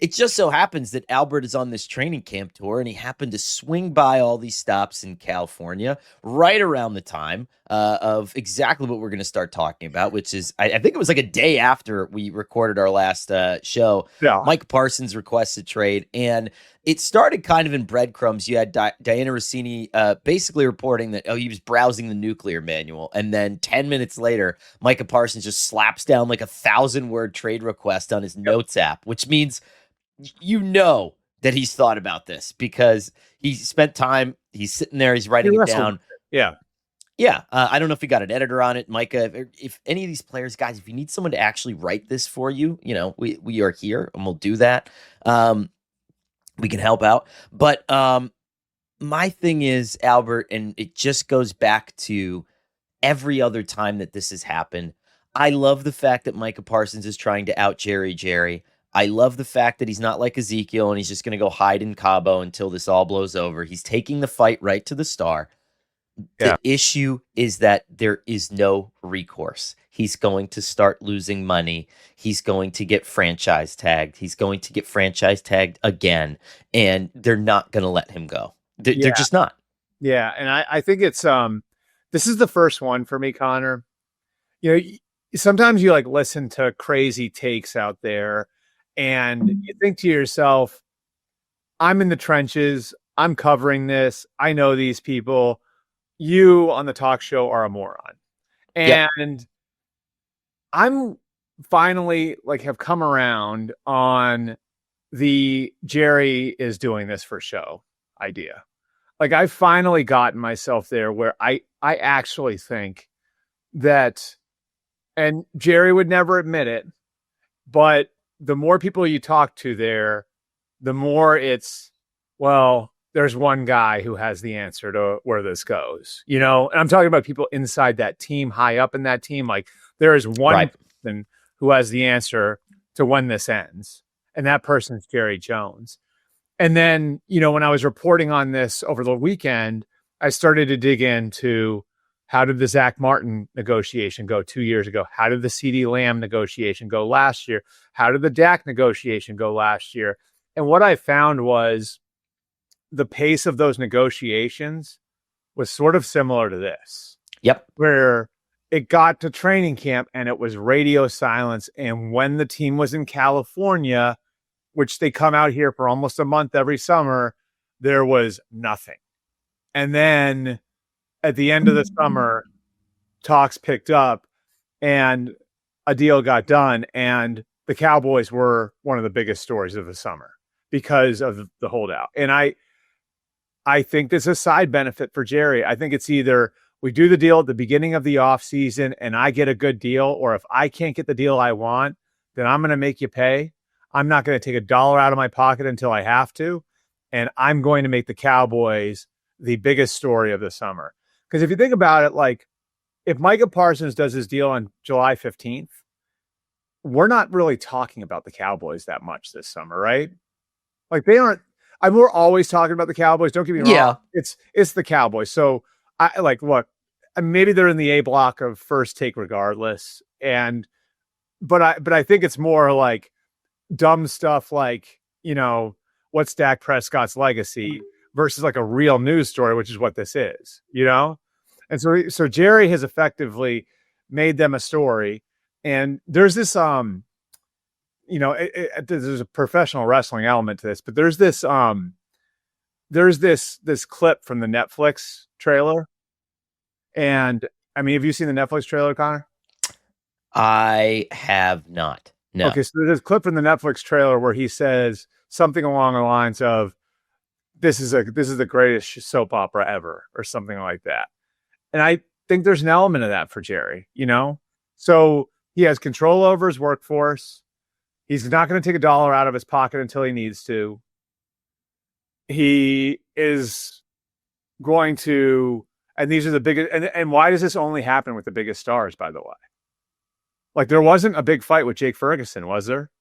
it just so happens that Albert is on this training camp tour, and he happened to swing by all these stops in California right around the time of exactly what we're going to start talking about, which is, I think it was like a day after we recorded our last show. Yeah. Mike Parsons requested trade, and it started kind of in breadcrumbs. You had Diana Rossini basically reporting that, he was browsing the nuclear manual. And then 10 minutes later, Micah Parsons just slaps down like 1,000-word trade request on his notes app, which means that he's thought about this because he spent time, he's sitting there, he's writing it down. Yeah. Yeah. I don't know if he got an editor on it, Micah. If any of these players, guys, if you need someone to actually write this for you, we are here and we'll do that. We can help out. But my thing is, Albert, and it just goes back to every other time that this has happened. I love the fact that Micah Parsons is trying to out Jerry. I love the fact that he's not like Ezekiel and he's just going to go hide in Cabo until this all blows over. He's taking the fight right to the star. The issue is that there is no recourse. He's going to start losing money. He's going to get franchise tagged. He's going to get franchise tagged again. And they're not going to let him go. They're just not. Yeah. And I think it's, this is the first one for me, Conor. Sometimes you like listen to crazy takes out there and you think to yourself, I'm in the trenches. I'm covering this. I know these people. You on the talk show are a moron. And I'm finally have come around on the Jerry is doing this for show idea. I've finally gotten myself there where I actually think that, and Jerry would never admit it, but the more people you talk to there, the more it's, well, there's one guy who has the answer to where this goes, and I'm talking about people inside that team, high up in that team. There is one person who has the answer to when this ends, and that person's Jerry Jones. And then, when I was reporting on this over the weekend, I started to dig into how did the Zach Martin negotiation go 2 years ago? How did the CeeDee Lamb negotiation go last year? How did the Dak negotiation go last year? And what I found was the pace of those negotiations was sort of similar to this. Yep. Where it got to training camp and it was radio silence. And when the team was in California, which they come out here for almost a month every summer, there was nothing. And then at the end of the summer, talks picked up and a deal got done. And the Cowboys were one of the biggest stories of the summer because of the holdout. And I think there's a side benefit for Jerry. I think it's either we do the deal at the beginning of the offseason and I get a good deal, or if I can't get the deal I want, then I'm going to make you pay. I'm not going to take $1 out of my pocket until I have to. And I'm going to make the Cowboys the biggest story of the summer. Because if you think about it, if Micah Parsons does his deal on July 15th, we're not really talking about the Cowboys that much this summer, right? They aren't. We're always talking about the Cowboys. Don't get me wrong. Yeah. It's the Cowboys. So look, maybe they're in the A block of first take regardless. But I think it's more dumb stuff what's Dak Prescott's legacy versus a real news story, which is what this is, And so Jerry has effectively made them a story. And there's this, there's a professional wrestling element to this, but there's this clip from the Netflix trailer. And have you seen the Netflix trailer, Conor? I have not. No. Okay. So there's a clip from the Netflix trailer where he says something along the lines of, this is the greatest soap opera ever, or something like that. And I think there's an element of that for Jerry, so he has control over his workforce. He's not going to take $1 out of his pocket until he needs to. He is going to, and these are the biggest, and why does this only happen with the biggest stars, by the way? There wasn't a big fight with Jake Ferguson, was there?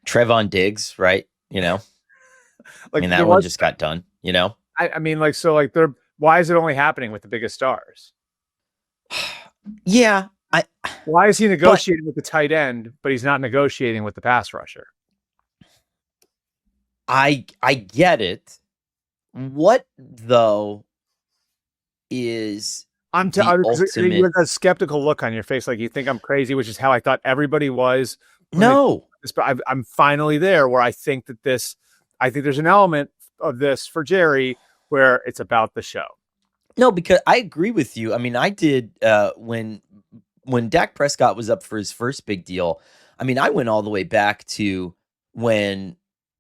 Trevon Diggs, right? That one just got done, why is it only happening with the biggest stars? Yeah. Why is he negotiating with the tight end, but he's not negotiating with the pass rusher? I get it. What though is the You ultimate? have that skeptical look on your face, like you think I'm crazy, which is how I thought everybody was when they. No. But I'm finally there where I think that this. I think there's an element of this for Jerry where it's about the show. No, because I agree with you. I mean, I did when Dak Prescott was up for his first big deal. I mean, I went all the way back to when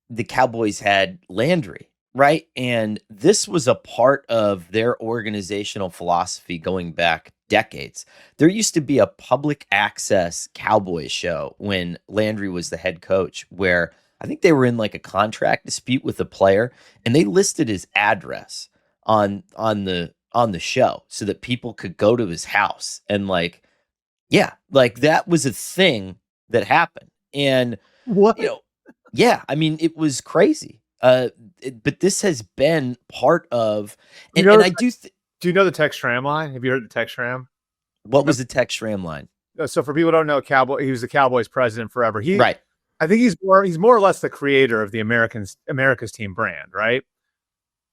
the Cowboys had Landry, right? And this was a part of their organizational philosophy going back decades. There used to be a public access Cowboys show when Landry was the head coach, where I think they were in like a contract dispute with a player, and they listed his address on the show so that people could go to his house and like, yeah, like that was a thing that happened. And What? you know, yeah, I mean, it was crazy. But this has been part of, You and know, I do. do you know the Tex Schramm line? Have you heard the Tex Schramm? What was the Tex Schramm line? So for people who don't know, he was the Cowboys president forever. Right. I think he's more or less the creator of the America's Team brand, right?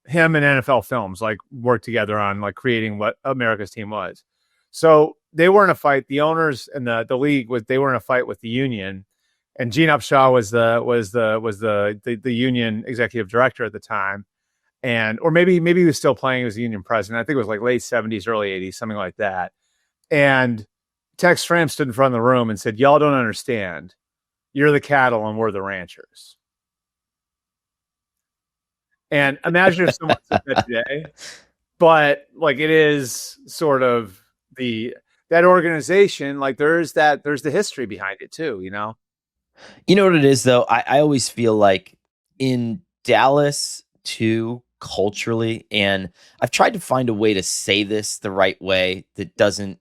Him and NFL Films like worked together on like creating what America's Team was. So they were in a fight. The owners and the league they were in a fight with the union, and Gene Upshaw was the union executive director at the time, and or maybe he was still playing as the union president. I think it was like late 70s, early 80s, something like that. And Tex Schramm stood in front of the room and said, "Y'all don't understand. You're the cattle and we're the ranchers." And imagine if someone said that today, but like it is sort of that organization, like there's the history behind it too, you know? You know what it is though? I always feel like in Dallas too, culturally, and I've tried to find a way to say this the right way that doesn't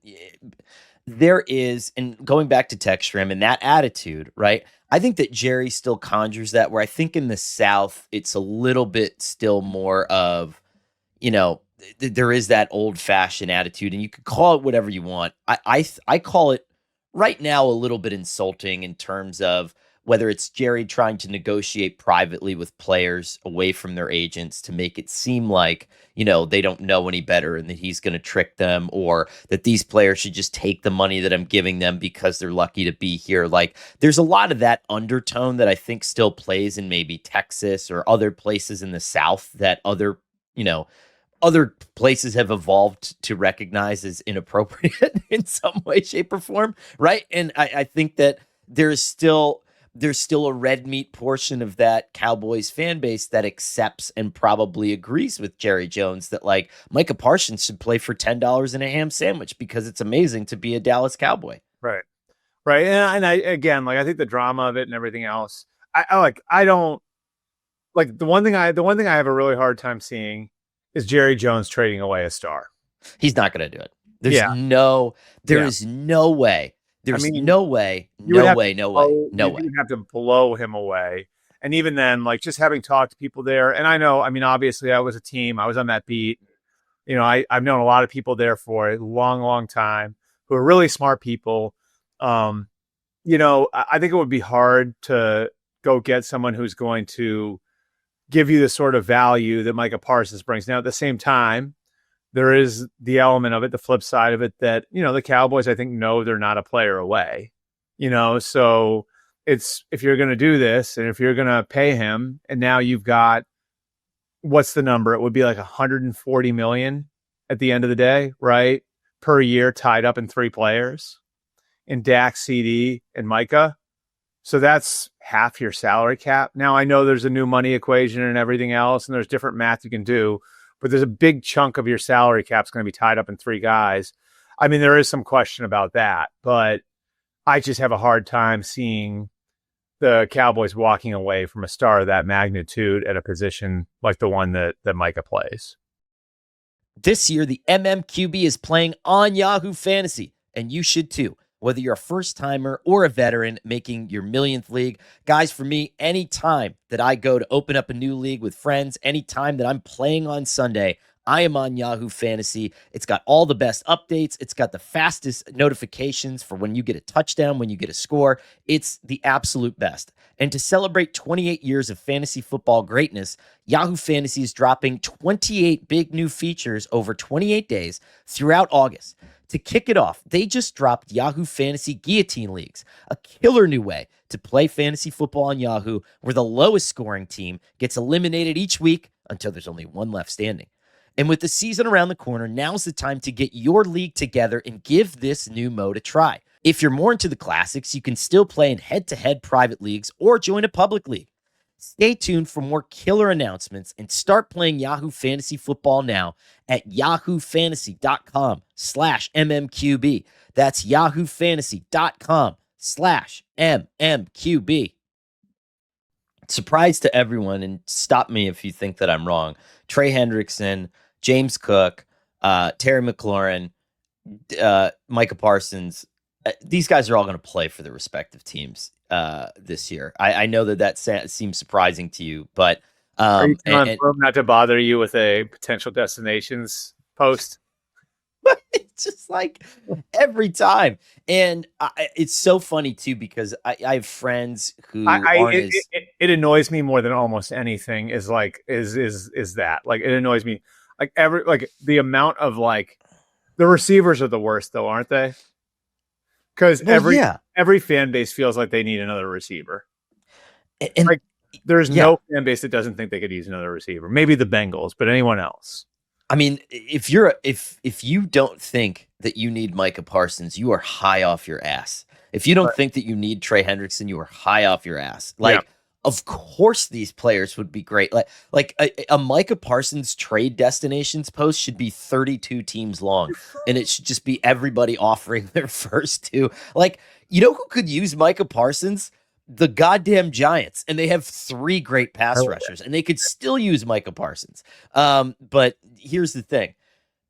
there is, and going back to Techstrom and that attitude, right? I think that Jerry still conjures that, where I think in the South, it's a little bit still more of, you know, there is that old fashioned attitude, and you could call it whatever you want. I call it right now a little bit insulting in terms of whether it's Jerry trying to negotiate privately with players away from their agents to make it seem like, you know, they don't know any better and that he's going to trick them, or that these players should just take the money that I'm giving them because they're lucky to be here. Like there's a lot of that undertone that I think still plays in maybe Texas or other places in the South that you know, other places have evolved to recognize as inappropriate in some way, shape, or form, right? And I think that there's still a red meat portion of that Cowboys fan base that accepts and probably agrees with Jerry Jones that like Micah Parsons should play for $10 and a ham sandwich because it's amazing to be a Dallas Cowboy. Right. Right. And I again, like I think the drama of it and everything else, I don't like the one thing I have a really hard time seeing is Jerry Jones trading away a star. He's not going to do it. There Yeah. is no way. There's no way. You would have to blow him away. And even then, like just having talked to people there, and I know, I mean, obviously I was a team, I was on that beat. You know, I've known a lot of people there for a long, long time who are really smart people. You know, I think it would be hard to go get someone who's going to give you the sort of value that Micah Parsons brings. Now, at the same time, there is the element of it, the flip side of it, that, you know, the Cowboys, I think, know they're not a player away, you know, so it's, if you're going to do this and if you're going to pay him, and now you've got, what's the number? It would be like 140 million at the end of the day, right? Per year tied up in 3 players in Dak, CD, and Micah. So that's half your salary cap. Now I know there's a new money equation and everything else, and there's different math you can do, but there's a big chunk of your salary cap's going to be tied up in 3 guys. I mean, there is some question about that, but I just have a hard time seeing the Cowboys walking away from a star of that magnitude at a position like the one that Micah plays. This year, the MMQB is playing on Yahoo Fantasy, and you should too. Whether you're a first timer or a veteran making your millionth league. Guys, for me, anytime that I go to open up a new league with friends, anytime that I'm playing on Sunday, I am on Yahoo Fantasy. It's got all the best updates. It's got the fastest notifications for when you get a touchdown, when you get a score. It's the absolute best. And to celebrate 28 years of fantasy football greatness, Yahoo Fantasy is dropping 28 big new features over 28 days throughout August. To kick it off, they just dropped Yahoo Fantasy Guillotine Leagues, a killer new way to play fantasy football on Yahoo, where the lowest scoring team gets eliminated each week until there's only one left standing. And with the season around the corner, now's the time to get your league together and give this new mode a try. If you're more into the classics, you can still play in head-to-head private leagues or join a public league. Stay tuned for more killer announcements and start playing Yahoo Fantasy Football now at yahoofantasy.com/MMQB. That's yahoofantasy.com/MMQB. Surprise to everyone, and stop me if you think that I'm wrong. Trey Hendrickson, James Cook, Terry McLaurin, Micah Parsons, these guys are all going to play for their respective teams this year. I know that seems surprising to you, but are you telling Bloom not to bother you with a potential destinations post? It's just like every time, and it's so funny too because I have friends who it annoys me more than almost anything. Is that like it annoys me like the amount of like the receivers are the worst though, aren't they? Because every fan base feels like they need another receiver. And like there's no fan base that doesn't think they could use another receiver. Maybe the Bengals, but anyone else. I mean, if you don't think that you need Micah Parsons, you are high off your ass. If you don't think that you need Trey Hendrickson, you are high off your ass. Of course these players would be great. Like a Micah Parsons trade destinations post should be 32 teams long, and it should just be everybody offering their first two. Like, you know who could use Micah Parsons? The goddamn Giants, and they have 3 great pass rushers, and they could still use Micah Parsons. But here's the thing.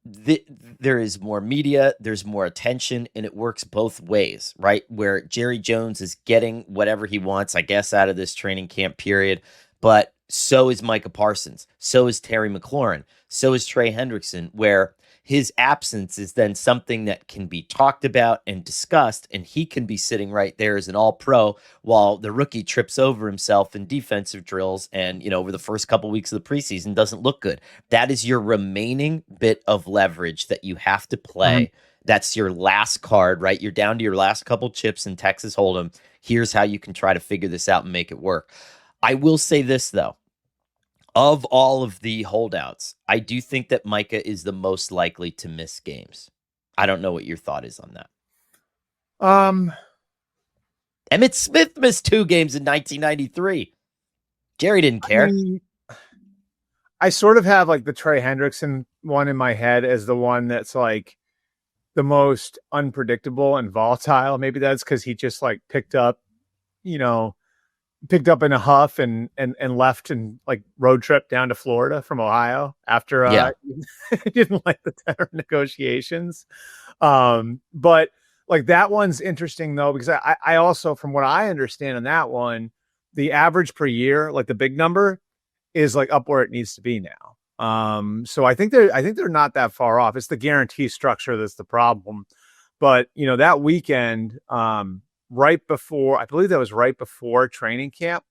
There is more media, there's more attention, and it works both ways, right? Where Jerry Jones is getting whatever he wants, I guess, out of this training camp period, but so is Micah Parsons, so is Terry McLaurin, so is Trey Hendrickson, where his absence is then something that can be talked about and discussed, and he can be sitting right there as an all-pro while the rookie trips over himself in defensive drills and, over the first couple weeks of the preseason doesn't look good. That is your remaining bit of leverage that you have to play. Mm-hmm. That's your last card, right? You're down to your last couple chips in Texas Hold'em. Here's how you can try to figure this out and make it work. I will say this, though. Of all of the holdouts, I do think that Micah is the most likely to miss games. I don't know what your thought is on that. Emmitt Smith missed 2 games in 1993. Jerry didn't care. I sort of have like the Trey Hendrickson one in my head as the one that's like the most unpredictable and volatile. Maybe that's because he just like picked up in a huff and left and like road trip down to Florida from Ohio after he didn't like the tenor negotiations. But like that one's interesting though, because I also, from what I understand on that one, the average per year, like the big number is like up where it needs to be now. So I think they're not that far off. It's the guarantee structure that's the problem. But that weekend, right before training camp,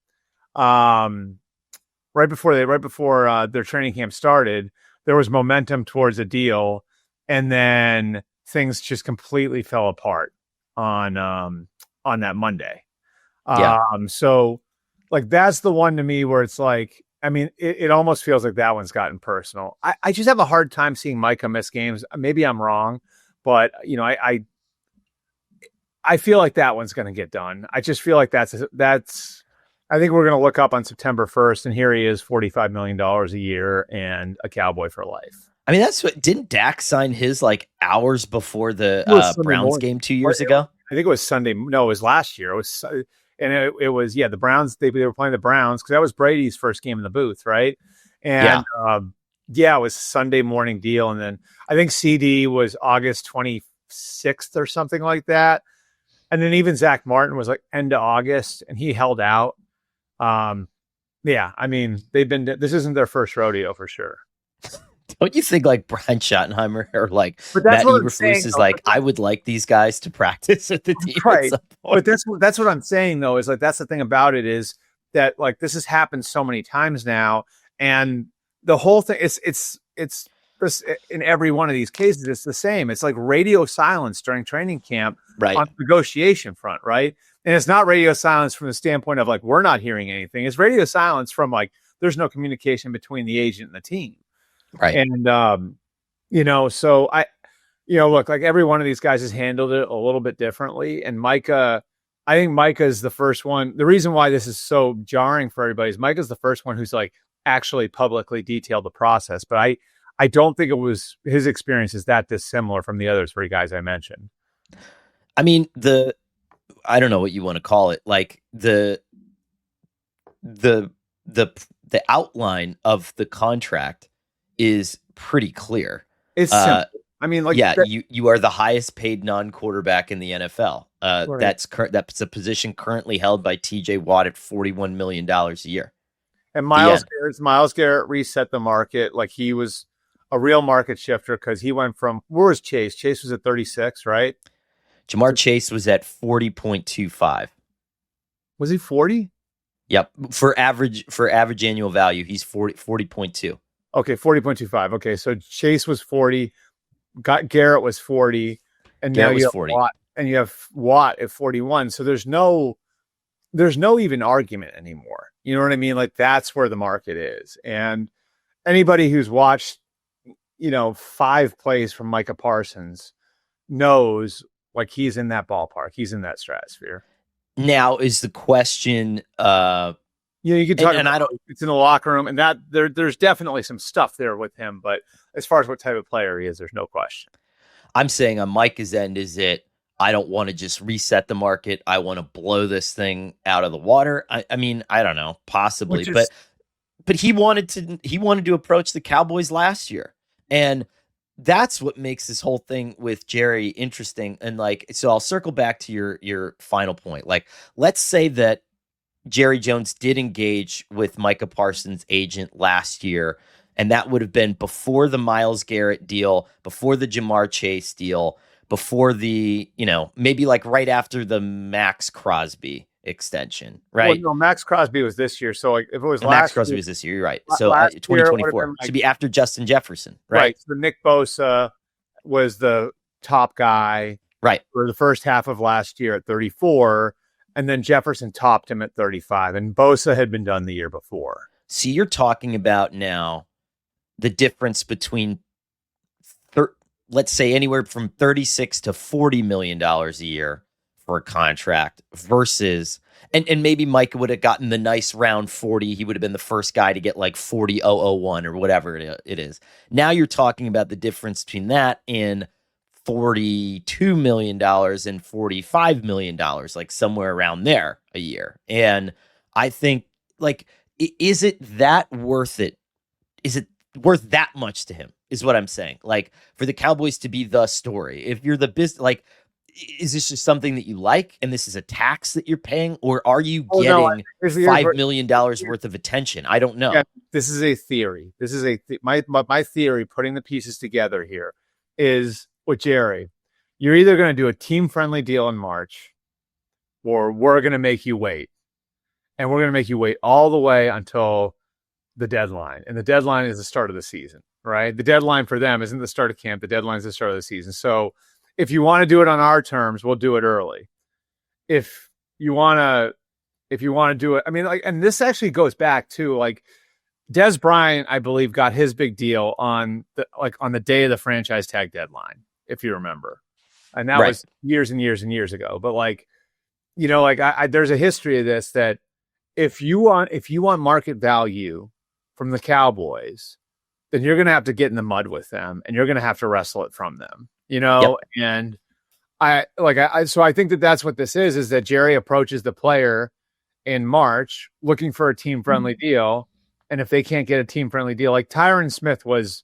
right before their training camp started, there was momentum towards a deal, and then things just completely fell apart on that Monday. So like that's the one to me where it's like, I mean, it almost feels like that one's gotten personal. I just have a hard time seeing Micah miss games. Maybe I'm wrong, but I feel like that one's going to get done. I just feel like that's. I think we're going to look up on September 1st, and here he is, $45 million a year and a Cowboy for life. I mean, didn't Dak sign his like hours before the Browns game 2 years ago? I think it was Sunday. No, it was last year. It was, and it was the Browns. They were playing the Browns because that was Brady's first game in the booth, right? And it was Sunday morning deal, and then I think CD was August 26th or something like that. And then even Zach Martin was like end of August, and he held out. I mean, this isn't their first rodeo for sure. Don't you think like Brian Schottenheimer or like But that's Matt what I'm saying, Eberflus is though. like, I would like these guys to practice at the team at Right. some But point. that's what I'm saying, though, is like that's the thing about it is that like this has happened so many times now, and the whole thing it's this in every one of these cases it's the same. It's like radio silence during training camp Right. on the negotiation front, right? And it's not radio silence from the standpoint of like we're not hearing anything. It's radio silence from like there's no communication between the agent and the team. Right. And so look, like every one of these guys has handled it a little bit differently. And Micah, I think Micah is the first one. The reason why this is so jarring for everybody is Micah's the first one who's like actually publicly detailed the process. But I don't think it was his experience is that dissimilar from the other three guys I mentioned. I mean, I don't know what you want to call it. Like the outline of the contract is pretty clear. It's simple. I mean, like, yeah, you are the highest paid non-quarterback in the NFL. Right. That's a position currently held by TJ Watt at $41 million a year. And Myles Garrett reset the market. Like he was a real market shifter because he went from, where was Chase? Chase was at 36, right? Jamar Chase was at 40.25. Was he 40? Yep. For average annual value, he's 40.2. Okay, 40.25. Okay, so Chase was 40, Garrett was 40, and Garrett now you was have 40. Watt, and you have Watt at 41. So there's no even argument anymore. You know what I mean? Like that's where the market is. And anybody who's watched, 5 plays from Micah Parsons knows like he's in that ballpark. He's in that stratosphere. Now is the question, you can talk and about I don't, it's in the locker room, and that there's definitely some stuff there with him. But as far as what type of player he is, there's no question. I'm saying on Micah's end is it, I don't want to just reset the market. I want to blow this thing out of the water. I mean, I don't know, possibly, but he wanted to approach the Cowboys last year. And that's what makes this whole thing with Jerry interesting. And like, so I'll circle back to your final point. Like, let's say that Jerry Jones did engage with Micah Parsons' agent last year, and that would have been before the Myles Garrett deal, before the Jamar Chase deal, before the, maybe like right after the Max Crosby extension, right? Well, no, Max Crosby was this year. So like if it was Max Crosby was this year, you're right. So 2024 should be after Justin Jefferson, right? So Nick Bosa was the top guy, right, for the first half of last year at 34, and then Jefferson topped him at 35, and Bosa had been done the year before. See, you're talking about now the difference between, let's say, anywhere from $36 to $40 million a year for a contract versus, and maybe Micah would have gotten the nice round 40. He would have been the first guy to get like 40,001 or whatever it is. Now you're talking about the difference between that and $42 million and $45 million, like somewhere around there a year. And I think, like, is it that worth it? Is it worth that much to him? Is what I'm saying. Like, for the Cowboys to be the story, if you're the business, like, is this just something that you like and this is a tax that you're paying, or are you getting $5 million worth of attention? I don't know. Yeah, this is a theory. This is my theory, putting the pieces together here, is with Jerry. You're either going to do a team-friendly deal in March, or we're going to make you wait. And we're going to make you wait all the way until the deadline. And the deadline is the start of the season, right? The deadline for them isn't the start of camp. The deadline is the start of the season. So if you want to do it on our terms, we'll do it early. If you want to do it, I mean, like, and this actually goes back to like Des Bryant, I believe, got his big deal on the day of the franchise tag deadline, if you remember. And that was years and years and years ago. But like, there's a history of this, that if you want market value from the Cowboys, then you're going to have to get in the mud with them, and you're going to have to wrestle it from them, And so I think that that's what this is that Jerry approaches the player in March looking for a team friendly deal. And if they can't get a team friendly deal, like Tyron Smith was,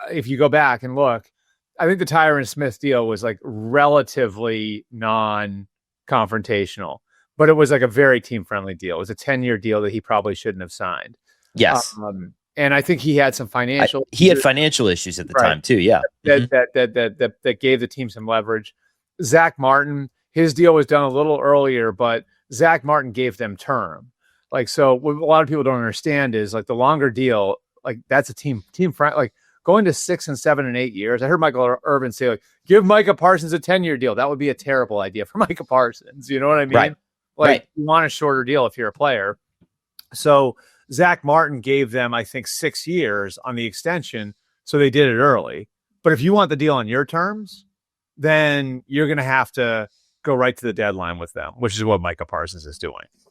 if you go back and look, I think the Tyron Smith deal was like relatively non-confrontational, but it was like a very team friendly deal. It was a 10-year deal that he probably shouldn't have signed. Yes. And I think he had some financial. He had financial issues at the Right. time too. Yeah. That gave the team some leverage. Zach Martin, his deal was done a little earlier, but Zach Martin gave them term. Like, so what a lot of people don't understand is like the longer deal, like that's a team like going to 6 and 7 and 8 years. I heard Michael Irvin say, like, give Micah Parsons a 10-year deal. That would be a terrible idea for Micah Parsons. You know what I mean? Right. Like, Right. you want a shorter deal if you're a player. So Zach Martin gave them, I think, 6 years on the extension. So they did it early. But if you want the deal on your terms, then you're going to have to go right to the deadline with them, which is what Micah Parsons is doing.